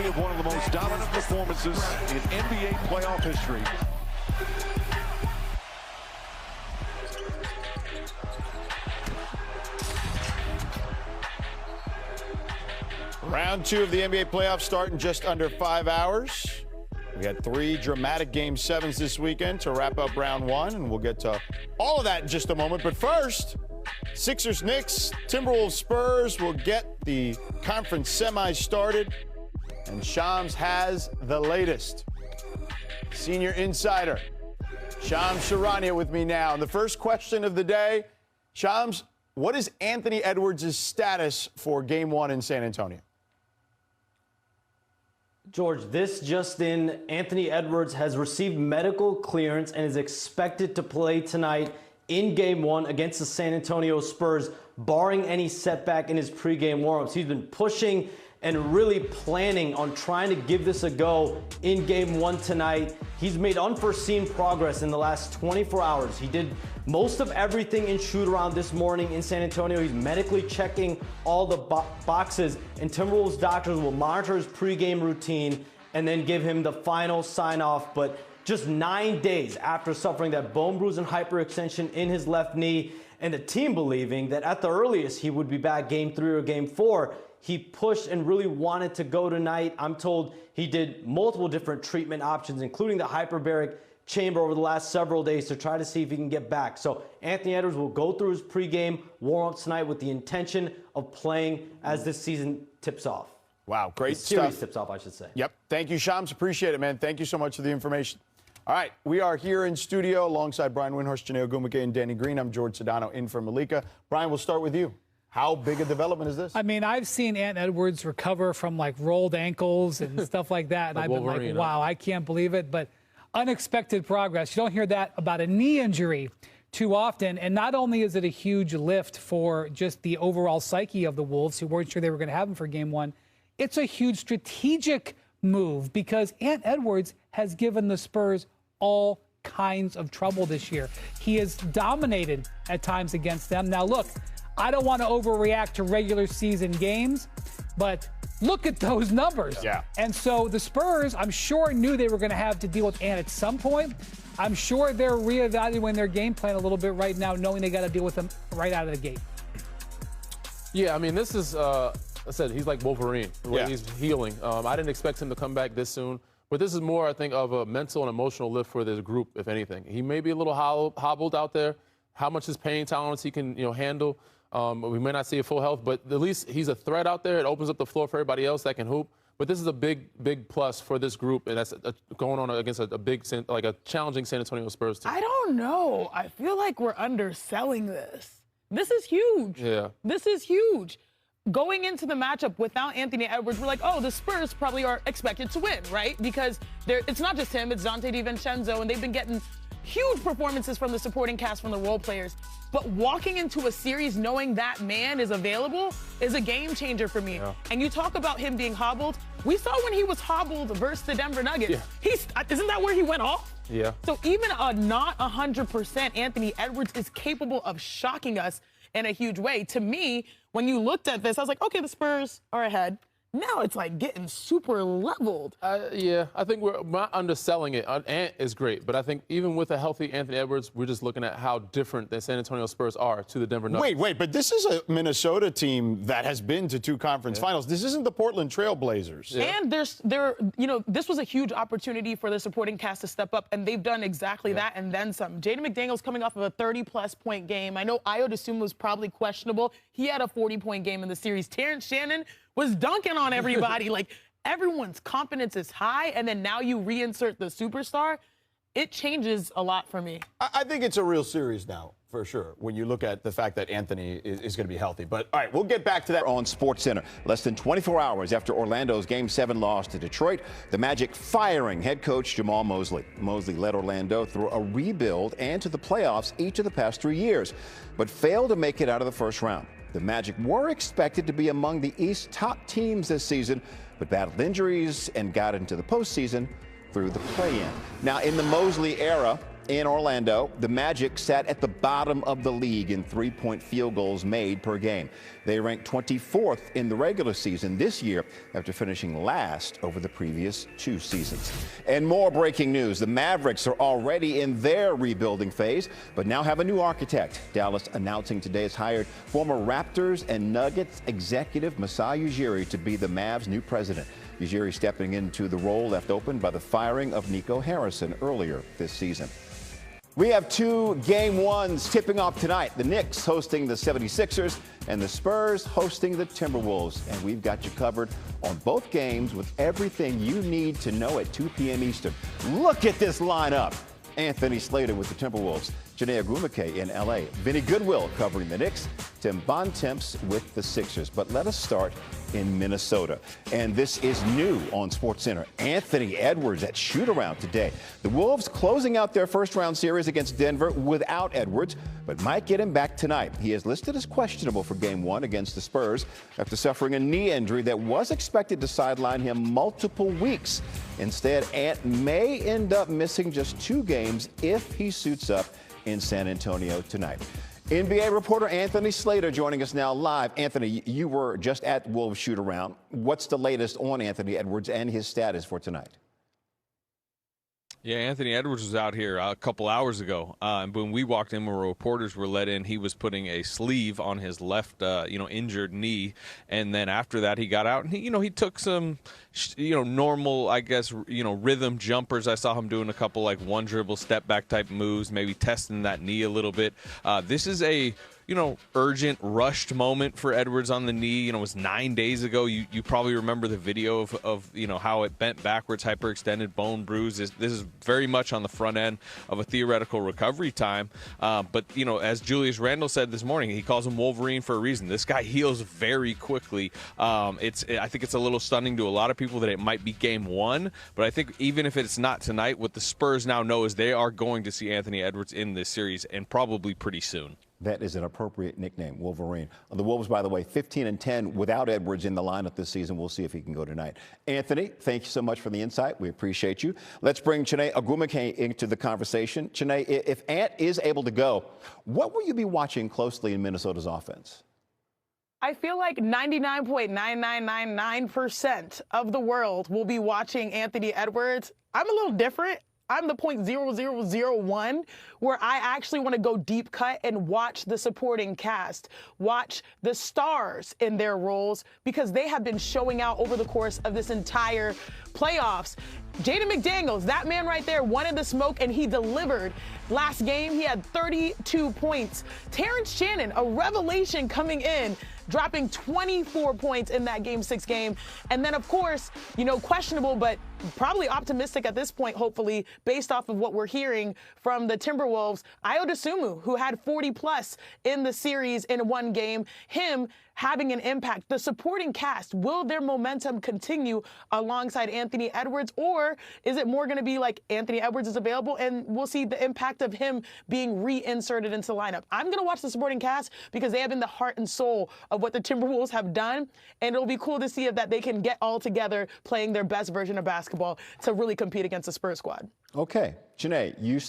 legacy of one of the most dominant performances in NBA playoff history. Round 2 of the NBA playoffs start in just under 5 hours. We had 3 dramatic Game 7s this weekend to wrap up round 1, and we'll get to all of that in just a moment. But first, Sixers, Knicks, Timberwolves, Spurs will get the conference semis started, and Shams has the latest. Senior insider, Shams Charania with me now. And the first question of the day, Shams, what is Anthony Edwards' status for Game 1 in San Antonio? George, this just in, Anthony Edwards has received medical clearance and is expected to play tonight in Game 1 against the San Antonio Spurs, barring any setback in his pregame warm-ups. He's been pushing and really planning on trying to give this a go in Game 1 tonight. He's made unforeseen progress in the last 24 hours. He did most of everything in shoot-around this morning in San Antonio. He's medically checking all the boxes, and Timberwolves doctors will monitor his pregame routine and then give him the final sign-off. But just 9 days after suffering that bone bruise and hyperextension in his left knee, and the team believing that at the earliest he would be back Game 3 or Game 4, he pushed and really wanted to go tonight. I'm told he did multiple different treatment options, including the hyperbaric chamber over the last several days to try to see if he can get back. So Anthony Edwards will go through his pregame warm-up tonight with the intention of playing as this season tips off. Wow, great the series stuff. Tips off, I should say. Yep. Thank you, Shams. Appreciate it, man. Thank you so much for the information. All right, we are here in studio alongside Brian Windhorst, Janae Ogumake, and Danny Green. I'm George Sedano in for Malika. Brian, we'll start with you. How big a development is this? I mean, I've seen Ant Edwards recover from like rolled ankles and stuff like that, and I've been like, wow, I can't believe it. But unexpected progress. You don't hear that about a knee injury too often. And not only is it a huge lift for just the overall psyche of the Wolves, who weren't sure they were going to have him for Game 1, it's a huge strategic move because Ant Edwards has given the Spurs all kinds of trouble this year. He has dominated at times against them. Now, look, I don't want to overreact to regular season games, but look at those numbers. Yeah. And so the Spurs, I'm sure, knew they were going to have to deal with Ant at some point. I'm sure they're reevaluating their game plan a little bit right now, knowing they got to deal with him right out of the gate. Yeah, I mean, this is, I said, he's like Wolverine, the way he's healing. I didn't expect him to come back this soon. But this is more, I think, of a mental and emotional lift for this group, if anything. He may be a little hobbled out there. How much his pain tolerance he can, handle. We may not see a full health, but at least he's a threat out there. It opens up the floor for everybody else that can hoop. But this is a big, big plus for this group, and that's going on against a big, like a challenging San Antonio Spurs team. I don't know. I feel like we're underselling this. This is huge. Yeah. This is huge. Going into the matchup without Anthony Edwards, we're like, oh, the Spurs probably are expected to win, right? Because it's not just him, it's Dante DiVincenzo, and they've been getting huge performances from the supporting cast, from the role players. But walking into a series knowing that man is available is a game changer for me. Yeah. And you talk about him being hobbled. We saw when he was hobbled versus the Denver Nuggets. Yeah. Isn't that where he went off? Yeah. So even a not 100% Anthony Edwards is capable of shocking us in a huge way. To me, when you looked at this, I was like, okay, the Spurs are ahead. Now it's like getting super leveled. Yeah, I think we're not underselling it. Ant is great, but I think even with a healthy Anthony Edwards, we're just looking at how different the San Antonio Spurs are to the Denver Nuggets. Wait, but this is a Minnesota team that has been to 2 conference finals. This isn't the Portland Trail Blazers. Yeah. And this was a huge opportunity for the supporting cast to step up, and they've done exactly that and then some. Jaden McDaniels coming off of a 30-plus point game. I know Ayo Dosunmu was probably questionable. He had a 40-point game in the series. Terrence Shannon was dunking on everybody. Like, everyone's confidence is high, and then now you reinsert the superstar. It changes a lot for me. I think it's a real series now, for sure, when you look at the fact that Anthony is going to be healthy. But, all right, we'll get back to that. On SportsCenter, less than 24 hours after Orlando's Game 7 loss to Detroit, the Magic firing head coach Jamal Mosley. Mosley led Orlando through a rebuild and to the playoffs each of the past 3 years, but failed to make it out of the first round. The Magic were expected to be among the East's top teams this season, but battled injuries and got into the postseason through the play-in. Now, in the Mosley era, in Orlando, the Magic sat at the bottom of the league in three-point field goals made per game. They ranked 24th in the regular season this year after finishing last over the previous 2 seasons. And more breaking news. The Mavericks are already in their rebuilding phase, but now have a new architect. Dallas announcing today has hired former Raptors and Nuggets executive Masai Ujiri to be the Mavs' new president. Ujiri stepping into the role left open by the firing of Nico Harrison earlier this season. We have 2 Game 1s tipping off tonight. The Knicks hosting the 76ers and the Spurs hosting the Timberwolves. And we've got you covered on both games with everything you need to know at 2 p.m. Eastern. Look at this lineup. Anthony Slater with the Timberwolves, Janae Agumake in L.A., Vinny Goodwill covering the Knicks, Tim Bontemps with the Sixers. But let us start in Minnesota. And this is new on SportsCenter. Anthony Edwards at shoot-around today. The Wolves closing out their first-round series against Denver without Edwards, but might get him back tonight. He is listed as questionable for Game 1 against the Spurs after suffering a knee injury that was expected to sideline him multiple weeks. Instead, Ant may end up missing just 2 games if he suits up in San Antonio tonight. NBA reporter Anthony Slater joining us now live. Anthony, you were just at Wolves shoot-around. What's the latest on Anthony Edwards and his status for tonight? Yeah, Anthony Edwards was out here a couple hours ago. And when we walked in, when reporters were let in, he was putting a sleeve on his left, injured knee. And then after that, he got out and he took some, normal, I guess, rhythm jumpers. I saw him doing a couple like one dribble step back type moves, maybe testing that knee a little bit. This is a urgent, rushed moment for Edwards on the knee. It was 9 days ago. You probably remember the video of how it bent backwards, hyperextended bone bruise. This is very much on the front end of a theoretical recovery time. But as Julius Randle said this morning, he calls him Wolverine for a reason. This guy heals very quickly. I think it's a little stunning to a lot of people that it might be Game 1. But I think even if it's not tonight, what the Spurs now know is they are going to see Anthony Edwards in this series and probably pretty soon. That is an appropriate nickname, Wolverine. The Wolves, by the way, 15-10 without Edwards in the lineup this season. We'll see if he can go tonight. Anthony, thank you so much for the insight. We appreciate you. Let's bring Janae Agumake into the conversation. Janae, if Ant is able to go, what will you be watching closely in Minnesota's offense? I feel like 99.9999% of the world will be watching Anthony Edwards. I'm a little different. I'm the 0.0001 where I actually want to go deep cut and watch the supporting cast, watch the stars in their roles because they have been showing out over the course of this entire playoffs. Jaden McDaniels, that man right there, wanted the smoke and he delivered. Last game, he had 32 points. Terrence Shannon, a revelation coming in, dropping 24 points in that Game 6 game. And then, of course, questionable, but probably optimistic at this point, hopefully, based off of what we're hearing from the Timberwolves. Ayo Dosunmu, who had 40-plus in the series in one game, him having an impact. The supporting cast, will their momentum continue alongside Anthony Edwards, or is it more going to be like Anthony Edwards is available and we'll see the impact of him being reinserted into the lineup? I'm going to watch the supporting cast because they have been the heart and soul of what the Timberwolves have done, and it'll be cool to see if that they can get all together playing their best version of basketball to really compete against the Spurs squad. Okay. Janae, you stay